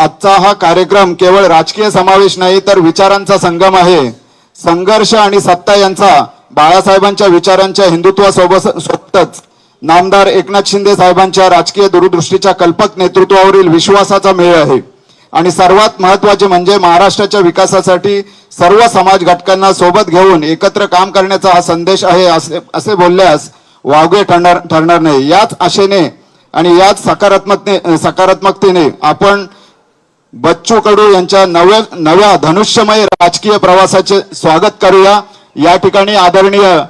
आजचा हा कार्यक्रम केवळ राजकीय समावेश नाही तर विचारांचा संगम आहे. संघर्ष आणि सत्ता यांचा बाळासाहेबांच्या विचारांच्या हिंदुत्वासोबतच नामदार एकनाथ शिंदे साहेबांच्या राजकीय दूरदृष्टीच्या कल्पक नेतृत्वावरील विश्वासाचा मेळ आहे. आणि सर्वात महत्त्वाचे म्हणजे महाराष्ट्राच्या विकासासाठी सर्व समाज घटकांना सोबत घेऊन एकत्र काम करण्याचा हा संदेश आहे असे बोलल्यास वावगे ठरणार नाही. याच आशेने आणि याच सकारात्मकतेने आपण बच्चू कडू यांच्या नव्या धनुष्यमय राजकीय प्रवासाचे स्वागत करूया. या ठिकाणी आदरणीय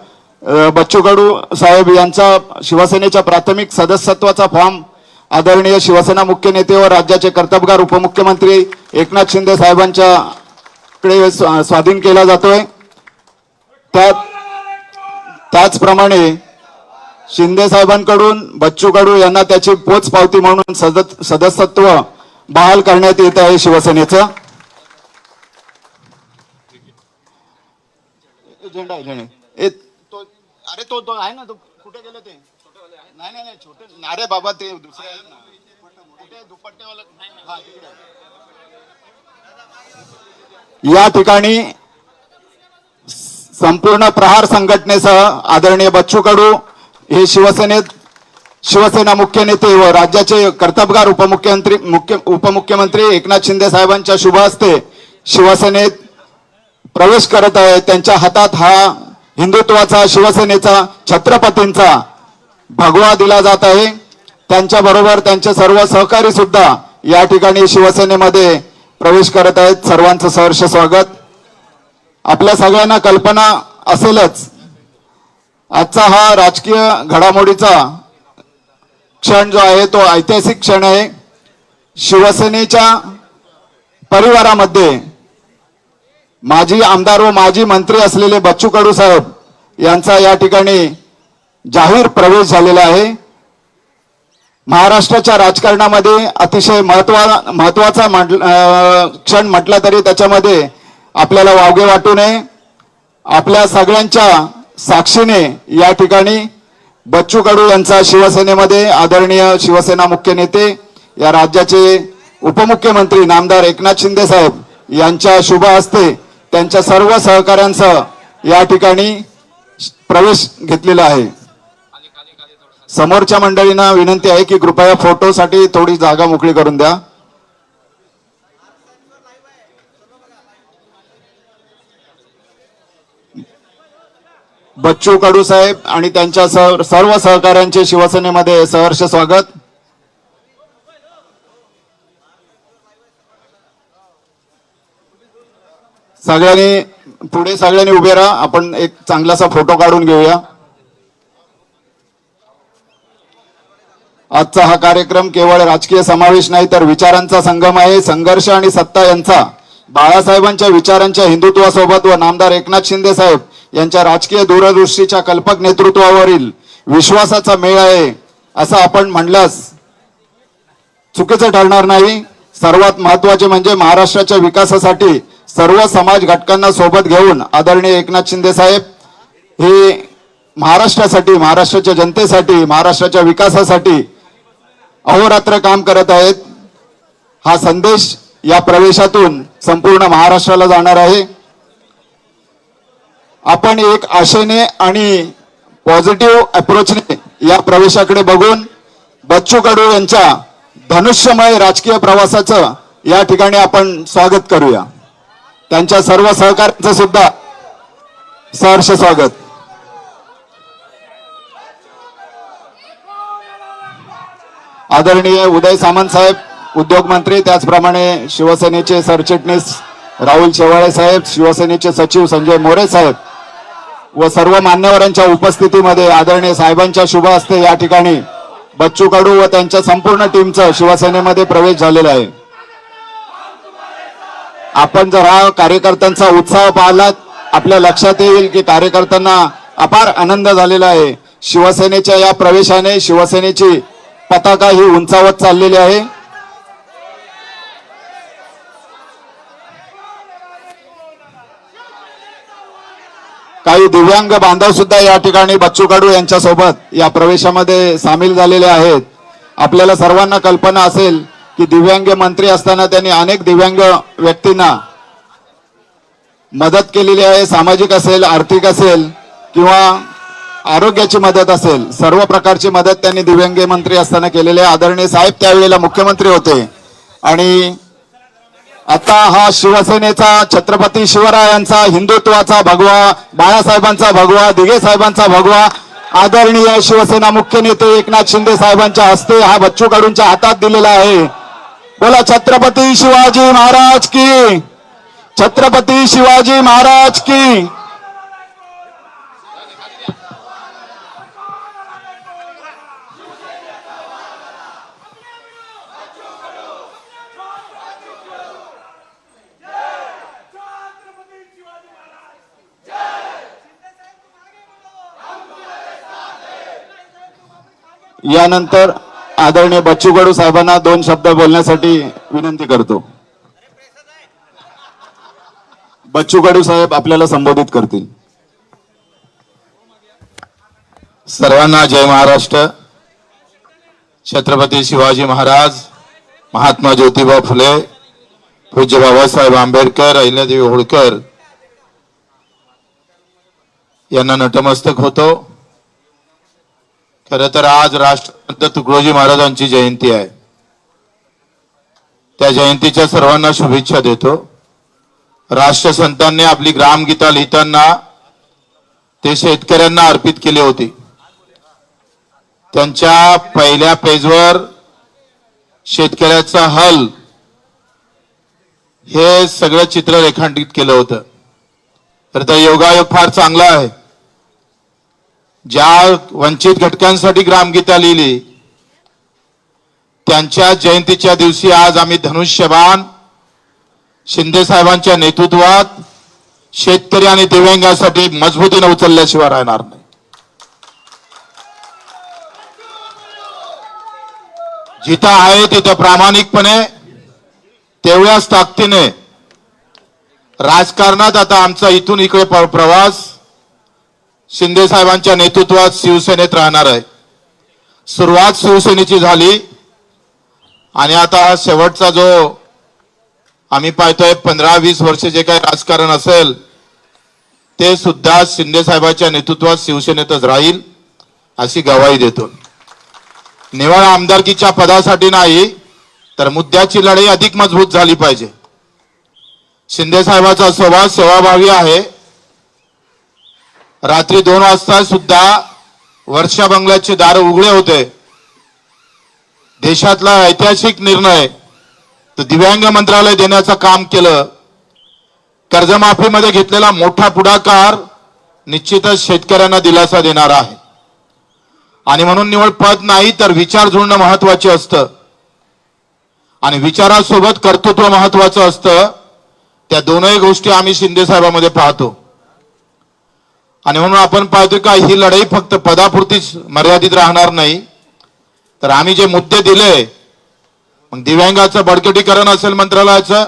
बच्चू कडू साहेब यांचा शिवसेनेच्या प्राथमिक सदस्यत्वाचा फॉर्म आदरणीय शिवसेना मुख्य नेते व राज्याचे कर्तबगार उपमुख्यमंत्री एकनाथ शिंदे साहेबांच्या कडे स्वाधीन केला जातोय. त्याचप्रमाणे शिंदे साहेबांकडून बच्चू कडू यांना त्याची पोचपावती म्हणून सदस्यत्व बहाल करण्यात येत आहे शिवसेनेचं. झेंडा अरे तो आहे ना, तो कुठे गेलं ते? नाही छोटे नारे बाबा, ते दुसरे आहेत ना, कुठे दुपट्टेवाला. या ठिकाणी संपूर्ण प्रहार संघटनेसह आदरणीय बच्चू कडू हे शिवसेना मुख्य नेते व राज्याचे कर्तबगार उपमुख्यमंत्री एकनाथ शिंदे साहेबांच्या शुभ हस्ते शिवसेनेत प्रवेश करत आहेत. त्यांच्या हातात हा हिंदुत्वाचा, शिवसेनेचा, छत्रपतींचा भगवा दिला जात आहे. त्यांच्याबरोबर त्यांचे सर्व सहकारी सुद्धा या ठिकाणी शिवसेनेमध्ये प्रवेश करत आहेत. सर्वांचं सहर्ष स्वागत. आपल्या सगळ्यांना कल्पना असेलच, आजचा हा राजकीय घडामोडीचा क्षण जो आहे तो ऐतिहासिक क्षण आहे. शिवसेनेच्या परिवारामध्ये माजी आमदार व माजी मंत्री असलेले बच्चू कडू साहेब यांचा या ठिकाणी जाहीर प्रवेश झालेला आहे. महाराष्ट्राच्या राजकारणामध्ये अतिशय महत्वाचा क्षण म्हटला तरी त्याच्यामध्ये आपल्याला वावगे वाटू नये. आपल्या सगळ्यांच्या साक्षीने या ठिकाणी बच्चू कडू यांचा शिवसेनेमध्ये आदरणीय शिवसेना मुख्य नेते या राज्याचे उपमुख्यमंत्री नामदार एकनाथ शिंदे साहेब यांच्या शुभ हस्ते त्यांच्या सर्व सहकाऱ्यांसह या ठिकाणी प्रवेश घेतलेला आहे. समोरच्या मंडळींना विनंती आहे की कृपया फोटोसाठी थोडी जागा मोकळी करून द्या. बच्चू कडू साहेब आणि त्यांच्या सर्व सहकाऱ्यांचे शिवसेनेमध्ये सहर्ष स्वागत. सगळ्यांनी उभे राहा. आपण एक चांगलासा फोटो काढून घेऊया. आजचा हा कार्यक्रम केवळ राजकीय समावेश नाही तर विचारांचा संगम आहे. संघर्ष आणि सत्ता यांचा बाळासाहेबांच्या विचारांच्या हिंदुत्वासोबत व नामदार एकनाथ शिंदे साहेब यांच्या राजकीय दूरदृष्टीच्या कल्पक नेतृत्वावरील विश्वासाचा मेळ आहे असं आपण म्हणल्यास चुकीचं ठरणार नाही. सर्वात महत्त्वाचे म्हणजे महाराष्ट्राच्या विकासासाठी सर्व समाज घटकांना सोबत घेऊन आदरणीय एकनाथ शिंदे साहेब हे महाराष्ट्रासाठी, महाराष्ट्राच्या जनतेसाठी, महाराष्ट्राच्या विकासासाठी अहोरात्र काम करत आहेत. हा संदेश या प्रवेशातून संपूर्ण महाराष्ट्राला जाणार आहे. आपण एक आशेने आणि पॉझिटिव्ह अप्रोचने या प्रवेशाकडे बघून बच्चू कडू यांच्या धनुष्यमय राजकीय प्रवासाचं या ठिकाणी आपण स्वागत करूया. त्यांच्या सर्व सहकार्यांचं सुद्धा सहर्ष स्वागत. आदरणीय उदय सामंत साहेब उद्योग मंत्री, त्याचप्रमाणे शिवसेनेचे सरचिटणीस राहुल शेवाळे साहेब, शिवसेनेचे सचिव संजय मोरे साहेब व सर्व मान्यवरांच्या उपस्थितीमध्ये आदरणीय साहेबांच्या शुभ हस्ते या ठिकाणी बच्चू कडू व त्यांच्या संपूर्ण टीमचा शिवसेनेमध्ये प्रवेश झालेला आहे. आपण जर हा कार्यकर्त्यांचा उत्साह पाहिलात आपल्या लक्षात येईल की कार्यकर्त्यांना अपार आनंद झालेला आहे. शिवसेनेच्या या प्रवेशाने शिवसेनेची पताका ही उंचावत चाललेली आहे. काही दिव्यांग बांधव सुद्धा या ठिकाणी बच्चू कडू यांच्या सोबत या प्रवेशामध्ये सामील झालेले आहेत. आपल्याला सर्वांना कल्पना असेल की दिव्यांग मंत्री असताना त्यांनी अनेक दिव्यांग व्यक्तींना मदत केलेली आहे. सामाजिक असेल, आर्थिक असेल किंवा आरोग्याची मदत असेल, सर्व प्रकारची मदत त्यांनी दिव्यांग मंत्री असताना केलेली आहे. आदरणीय साहेब त्यावेळेला मुख्यमंत्री होते आणि आता हा शिवसेनेचा छत्रपती शिवरायांचा हिंदुत्वाचा भगवा, बाळासाहेबांचा भगवा, दिघे साहेबांचा भगवा, आदरणीय शिवसेना मुख्य नेते एकनाथ शिंदे साहेबांच्या हस्ते हा बच्चू कडूंच्या हातात दिलेला आहे. बोला छत्रपती शिवाजी महाराज की, छत्रपती शिवाजी महाराज की. यानंतर आदरणीय बच्चू कडू साहेबांना 2 शब्द बोलण्यासाठी विनंती करतो. बच्चू कडू साहेब आपल्याला संबोधित करतील. सर्वांना जय महाराष्ट्र. छत्रपती शिवाजी महाराज, महात्मा ज्योतिबा फुले, पूज्य बाबासाहेब आंबेडकर, अहिल्यादेवी होळकर यांना नतमस्तक होतो. खरं तर आज राष्ट्रसंत तुकडोजी महाराजांची जयंती आहे. त्या जयंतीच्या सर्वांना शुभेच्छा देतो. राष्ट्रसंतांनी आपली ग्रामगीता लिहिताना ते शेतकऱ्यांना अर्पित केली होती. त्यांच्या पहिल्या पेजवर शेतकऱ्याचा हल हे सगळं चित्र रेखांकित केलं होतं. तर योगायोग फार चांगला आहे. ज्या वंचित घटकांसाठी ग्रामगीता लिहिली त्यांच्या जयंतीच्या दिवशी आज आम्ही धनुष्यबाण शिंदे साहेबांच्या नेतृत्वात शेतकरी आणि दिव्यांगांसाठी मजबूतीने उचलल्याशिवाय राहणार नाही. जिथं आहे तिथं प्रामाणिकपणे तेवढ्याच ताकदीने राजकारणात आता आमचा इथून इकडे प्रवास शिंदे साहेबांच्या नेतृत्वात शिवसेनेत राहणार आहे. सुरुवात शिवसेनेची झाली आणि आता हा शेवटचा जो आम्ही पाहतोय 15-20 वर्ष जे काही राजकारण असेल ते सुद्धा शिंदे साहेबांच्या नेतृत्वात शिवसेनेतच राहील अशी ग्वाही देतो. निवड आमदारकीच्या पदासाठी नाही तर मुद्द्याची लढाई अधिक मजबूत झाली पाहिजे. शिंदे साहेबांचा स्वभाव सेवाभावी आहे. रात्री 2 वाजता सुद्धा वर्षा बंगल्याचे दार उघडे होते. देशातला ऐतिहासिक निर्णय तर दिव्यांग मंत्रालय देण्याचं काम केलं. कर्जमाफीमध्ये घेतलेला मोठा पुढाकार निश्चितच शेतकऱ्यांना दिलासा देणारा आहे. आणि म्हणून निवड पद नाही तर विचार जुळणं महत्वाचे असतं आणि विचारासोबत कर्तृत्व महत्वाचं असतं. त्या दोनही गोष्टी आम्ही शिंदे साहेबांमध्ये पाहतो. आणि म्हणून आपण पाहतो का ही लढाई फक्त पदापुरतीच मर्यादित राहणार नाही तर आम्ही जे मुद्दे दिले, मग दिव्यांगाचं बळकटीकरण असेल, मंत्रालयाचं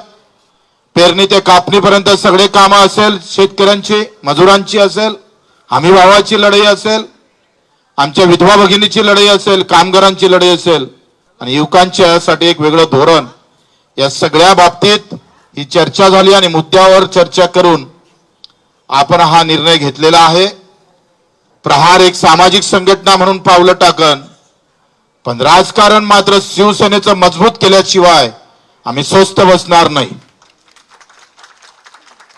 पेरणी ते कापणीपर्यंत सगळे कामं असेल, शेतकऱ्यांची मजुरांची असेल, हमी भावाची लढाई असेल, आमच्या विधवा भगिनीची लढाई असेल, कामगारांची लढाई असेल आणि युवकांच्यासाठी एक वेगळं धोरण, या सगळ्या बाबतीत ही चर्चा झाली आणि मुद्द्यावर चर्चा करून आपण हा निर्णय घेतलेला आहे. प्रहार एक सामाजिक संघटना म्हणून पावलं टाकन, पण राजकारण मात्र शिवसेनेचं मजबूत केल्याशिवाय आम्ही स्वस्थ बसणार नाही.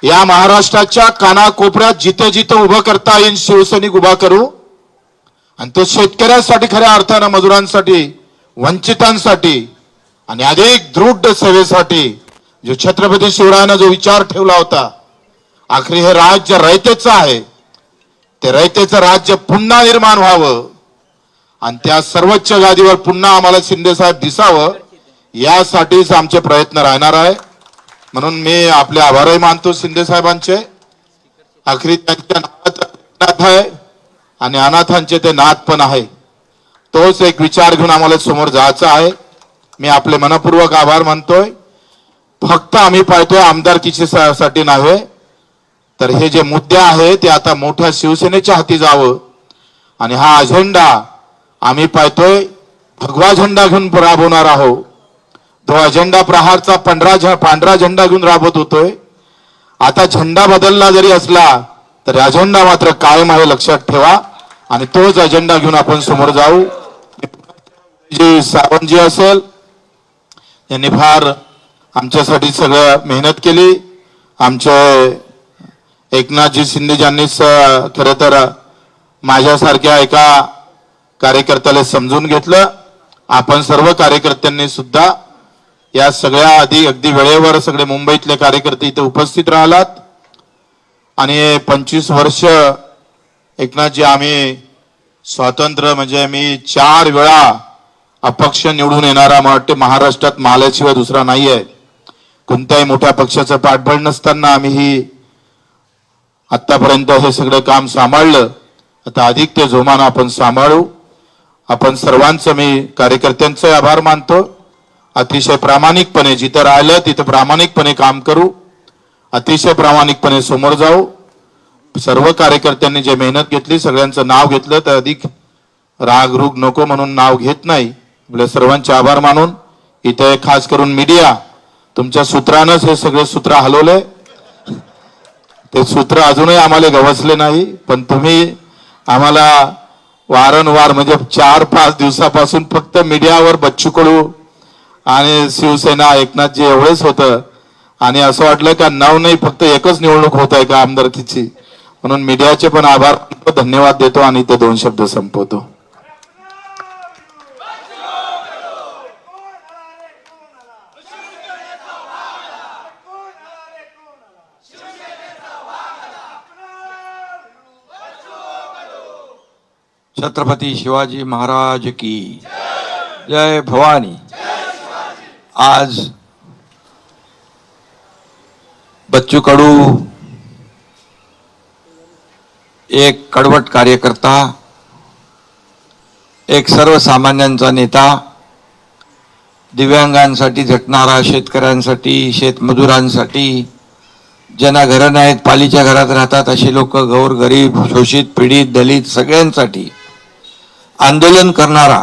या महाराष्ट्राच्या कानाकोपऱ्यात जिथे जिथे उभं करता येईल शिवसैनिक उभा करू आणि तो शेतकऱ्यांसाठी, खऱ्या अर्थानं मजुरांसाठी, वंचितांसाठी आणि अधिक दृढ सेवेसाठी जो छत्रपती शिवरायानं जो विचार ठेवला होता, आखरी हे राज्य रयतेचं आहे, ते रयतेचं राज्य पुन्हा निर्माण व्हावं आणि त्या सर्वोच्च गादीवर पुन्हा आम्हाला शिंदे साहेब दिसावं यासाठीच आमचे प्रयत्न राहणार आहे. म्हणून मी आपले आभारही मानतो शिंदे साहेबांचे. आखरी त्यांच्या नाथ आहे आणि अनाथांचे ते नाथ पण आहे. तोच एक विचार घेऊन आम्हाला समोर जायचं आहे. मी आपले मनपूर्वक आभार मानतोय. फक्त आम्ही पाहतोय आमदारकीचे साठी नव्हे तर हे जे मुद्दे आहे ते आता मोठ्या शिवसेनेच्या हाती जावं आणि हा अजेंडा आम्ही पाहतोय भगवा झेंडा घेऊन राबवणार आहोत. तो अजेंडा प्रहारचा पांढरा झेंडा घेऊन राबवत होतोय. आता झेंडा बदलला जरी असला तरी अजेंडा मात्र कायम आहे, लक्षात ठेवा. आणि तोच अजेंडा घेऊन आपण समोर जाऊ. जी सावंतजी असेल यांनी फार आमच्यासाठी सगळं मेहनत केली. आमचे एकनाथजी शिंदे यांनी खरं तर माझ्यासारख्या एका कार्यकर्त्याला समजून घेतलं. आपण सर्व कार्यकर्त्यांनी सुद्धा या सगळ्या अगदी वेळेवर सगळे मुंबईतले कार्यकर्ते इथे उपस्थित राहिलात. आणि 25 वर्ष एकनाथजी आम्ही स्वातंत्र्य म्हणजे मी 4 वेळा अपक्ष निवडून येणारा मला वाटते महाराष्ट्रात माल्याशिवाय दुसरा नाही आहे. कोणत्याही मोठ्या पक्षाचं पाठबळ नसताना आम्ही ही आतापर्यंत हे सगळं काम सांभाळलं. आता अधिक ते जोमानं आपण सांभाळू. आपण सर्वांचं मी कार्यकर्त्यांचे आभार मानतो. अतिशय प्रामाणिकपणे जिथं राहिलं तिथं प्रामाणिकपणे काम करू, अतिशय प्रामाणिकपणे समोर जाऊ. सर्व कार्यकर्त्यांनी जे मेहनत घेतली सगळ्यांचं नाव घेतलं तर अधिक राग रूग नको म्हणून नाव घेत नाही. आपल्या सर्वांचे आभार मानून इथे खास करून मीडिया तुमच्या सूत्रानंच हे सगळे सूत्र हलवले. ते सूत्र अजूनही आम्हाला गवसले नाही, पण तुम्ही आम्हाला वारंवार म्हणजे 4-5 दिवसापासून फक्त मीडियावर बच्चू कडू आणि शिवसेना एकनाथजी एवढेच होतं. आणि असं वाटलं का नाही फक्त एकच निवडणूक होत आहे का आमदारकीची. म्हणून मीडियाचे पण आभार, धन्यवाद देतो आणि ते 2 शब्द संपवतो. छत्रपती शिवाजी महाराज की जय भवानी. आज बच्चू कडू एक कडवट कार्यकर्ता, एक सर्वसामान्यांचा नेता, दिव्यांगांसाठी झटणारा, शेतकऱ्यांसाठी, शेतमजुरांसाठी, ज्यांना घरं नाहीत पालीच्या घरात राहतात असे लोक, गरीब, शोषित, पीडित, दलित सगळ्यांसाठी आंदोलन करणारा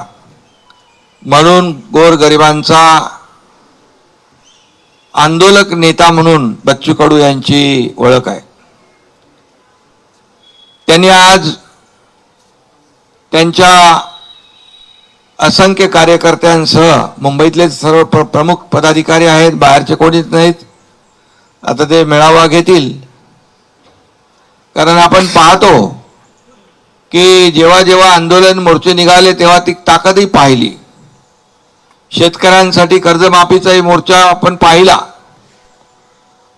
म्हणून गोरगरिबांचा आंदोलक नेता म्हणून बच्चू कडू यांची ओळख आहे. त्यांनी आज त्यांच्या असंख्य कार्यकर्त्यांसह मुंबईतले सर्व प्रमुख पदाधिकारी आहेत, बाहेरचे कोणीच नाहीत, आता ते मेळावा घेतील. कारण आपण पाहतो की जेव्हा जेव्हा आंदोलन मोर्चे निघाले तेव्हा ती ताकदही पाहिली. शेतकऱ्यांसाठी कर्जमाफीचाही मोर्चा आपण पाहिला.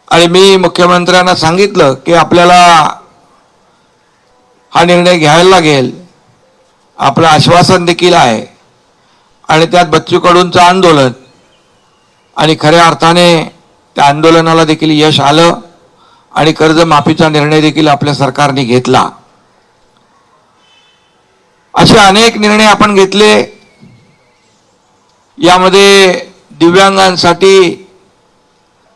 आणि मी मुख्यमंत्र्यांना सांगितलं की आपल्याला हा निर्णय घ्यायला लागेल, आपलं आश्वासन देखील आहे. आणि त्यात बच्चू कडूंचं आंदोलन आणि खऱ्या अर्थाने त्या आंदोलनाला देखील यश आलं आणि कर्जमाफीचा निर्णय देखील आपल्या सरकारने घेतला. असे अनेक निर्णय आपण घेतले. यामध्ये दिव्यांगांसाठी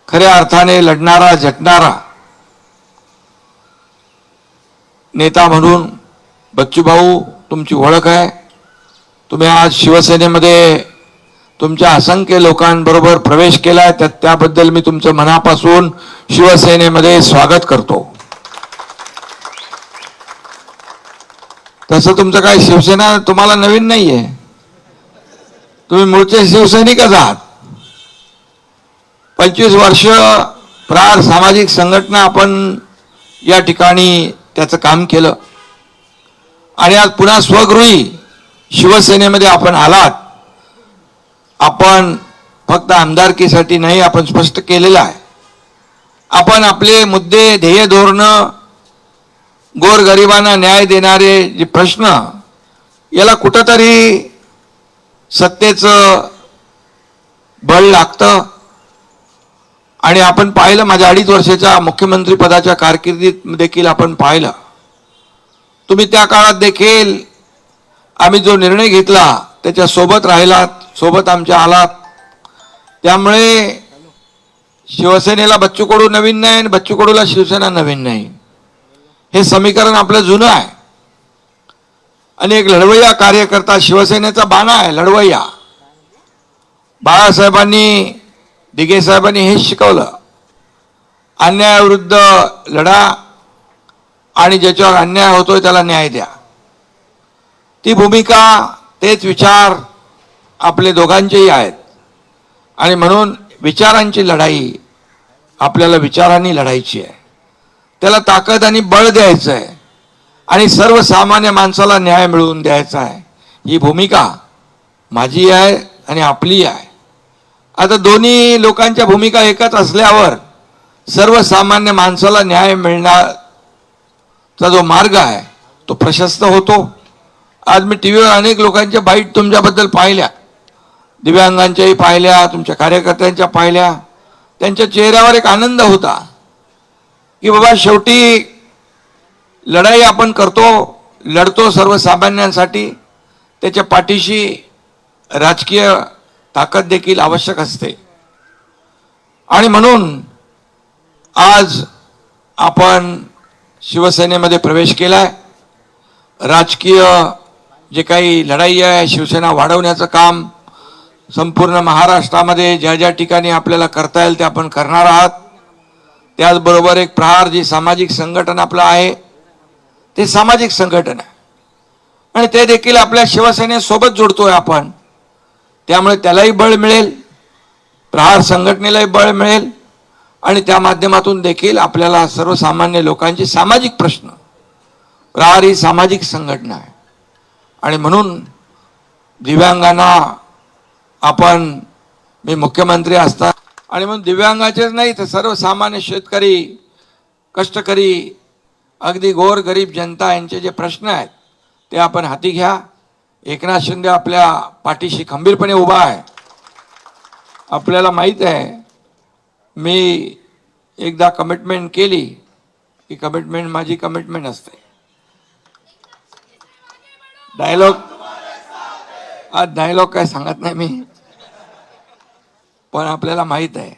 खऱ्या अर्थाने लढणारा, झटणारा नेता म्हणून बच्चू भाऊ तुमची ओळख आहे. तुम्ही आज शिवसेनेमध्ये तुमच्या असंख्य लोकांबरोबर प्रवेश केलाय, त्याबद्दल मी तुमचं मनापासून शिवसेनेमध्ये स्वागत करतो. तसं तुमचं काय शिवसेना तुम्हाला नवीन नाहीये, तुम्ही मूळचे शिवसैनिकच आहात. 25 वर्ष प्रहार सामाजिक संघटना आपण या ठिकाणी त्याचं काम केलं आणि आज पुन्हा स्वगृही शिवसेनेमध्ये आपण आलात. आपण फक्त आमदारकीसाठी नाही, आपण स्पष्ट केलेलं आहे. आपण आपले मुद्दे, ध्येय, धोरण, गोरगरिबांना न्याय देणारे जे प्रश्न, याला कुठंतरी सत्तेचं बळ लागतं. आणि आपण पाहिलं माझ्या 2.5 वर्षाच्या मुख्यमंत्री पदाच्या कारकिर्दीत देखील आपण पाहिलं. तुम्ही त्या काळात देखील आम्ही जो निर्णय घेतला त्याच्या सोबत राहिलात, सोबत आमच्या आलात. त्यामुळे शिवसेनेला बच्चू कडू नवीन नाही आणि बच्चू कडूला शिवसेना नवीन नाही, हे समीकरण आपलं जुनं आहे. आणि एक लढवय्या कार्यकर्ता, शिवसेनेचा बाणा आहे लढवय्या. बाळासाहेबांनी, दिघे साहेबांनी हेच शिकवलं, अन्यायाविरुद्ध लढा आणि ज्याच्यावर अन्याय होतोय त्याला न्याय द्या. ती भूमिका, तेच विचार आपले दोघांचेही आहेत. आणि म्हणून विचारांची लढाई आपल्याला विचारांनी लढायची आहे. त्याला ताकद आणि बळ द्यायचं आहे आणि सर्वसामान्य माणसाला न्याय मिळवून द्यायचा आहे. ही भूमिका माझी आहे आणि आपली आहे. आता दोन्ही लोकांच्या भूमिका एकच असल्यावर सर्वसामान्य माणसाला न्याय मिळण्याचा जो मार्ग आहे तो प्रशस्त होतो. आज मी टीव्हीवर अनेक लोकांच्या बाईट तुमच्याबद्दल पाहिल्या, दिव्यांगांच्याही पाहिल्या, तुमच्या कार्यकर्त्यांच्या पाहिल्या. त्यांच्या चेहऱ्यावर एक आनंद होता की बाबा शेवटी लढाई आपण करतो, लढतो सर्वसामान्यांसाठी. त्याच्या पाठीशी राजकीय ताकद देखील आवश्यक असते. आणि म्हणून आज आपण शिवसेनेमध्ये प्रवेश केलाय. राजकीय जे काही लढाई आहे, शिवसेना वाढवण्याचं काम संपूर्ण महाराष्ट्रामध्ये ज्या ज्या ठिकाणी आपल्याला करता येईल ते आपण करणार आहात. त्याचबरोबर एक प्रहार जी सामाजिक संघटन आपलं आहे ते सामाजिक संघटन आहे आणि ते देखील आपल्या शिवसेनेसोबत जोडतोय आपण. त्यामुळे त्यालाही बळ मिळेल, प्रहार संघटनेलाही बळ मिळेल आणि त्या माध्यमातून देखील आपल्याला सर्वसामान्य लोकांचे सामाजिक प्रश्न, प्रहार ही सामाजिक संघटना आहे. आणि म्हणून दिव्यांगांना आपण, मी मुख्यमंत्री असता, आणि म्हणून दिव्यांगाचेच नाही तर सर्वसामान्य शेतकरी, कष्टकरी, अगदी गोर गरीब जनता यांचे जे प्रश्न आहेत ते आपण हाती घ्या. एकनाथ शिंदे आपल्या पाठीशी खंबीरपणे उभा आहे. आपल्याला माहीत आहे, मी एकदा कमिटमेंट केली की कमिटमेंट माझी कमिटमेंट असते. डायलॉग, आज डायलॉग काय सांगत नाही मी, पण आपल्याला माहीत आहे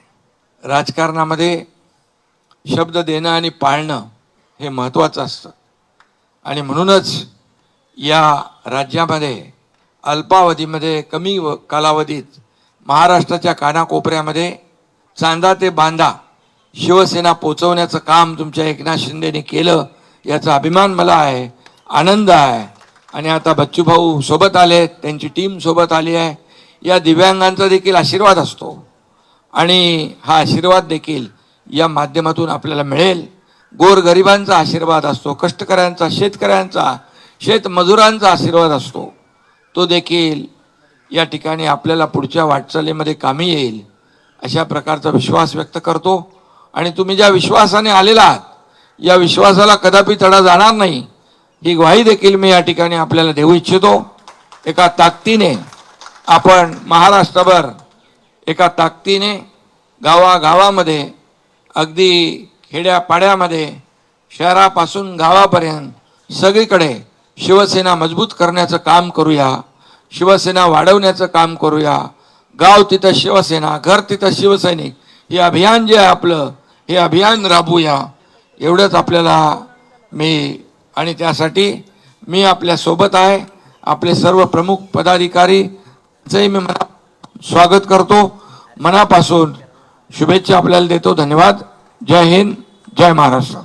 राजकारणामध्ये शब्द देणं आणि पाळणं हे महत्त्वाचं असतं. आणि म्हणूनच या राज्यामध्ये अल्पावधीमध्ये, कमी कालावधीत महाराष्ट्राच्या कानाकोपऱ्यामध्ये चांदा ते बांधा शिवसेना पोचवण्याचं काम तुमच्या एकनाथ शिंदेने केलं, याचा अभिमान मला आहे, आनंद आहे. आणि आता बच्चूभाऊ सोबत आले, त्यांची टीम सोबत आली आहे. या दिव्यांगांचा देखील आशीर्वाद असतो आणि हा आशीर्वाद देखील या माध्यमातून आपल्याला मिळेल. गोरगरिबांचा आशीर्वाद असतो, कष्टकऱ्यांचा, शेतकऱ्यांचा, शेतमजुरांचा आशीर्वाद असतो. तो देखील या ठिकाणी आपल्याला पुढच्या वाटचालीमध्ये कामी येईल अशा प्रकारचा विश्वास व्यक्त करतो. आणि तुम्ही ज्या विश्वासाने आलेला आहात या विश्वासाला कदापि तडा जाणार नाही ही ग्वाही देखील मी या ठिकाणी आपल्याला देऊ इच्छितो. एका ताकदीने आपण महाराष्ट्रभर, एका ताकदीने गावागावामध्ये, अगदी खेड्यापाड्यामध्ये, शहरापासून गावापर्यंत सगळीकडे शिवसेना मजबूत करण्याचं काम करूया, शिवसेना वाढवण्याचं काम करूया. गाव तिथं शिवसेना, घर तिथं शिवसैनिक, हे अभियान जे आहे आपलं, हे अभियान राबवूया. एवढंच आपल्याला मी, आणि त्यासाठी मी आपल्या सोबत आहे. आपले सर्व प्रमुख पदाधिकारीचे मी स्वागत करतो, मनापासून शुभेच्छा आपल्याला देतो. धन्यवाद. जय हिंद, जय महाराष्ट्र.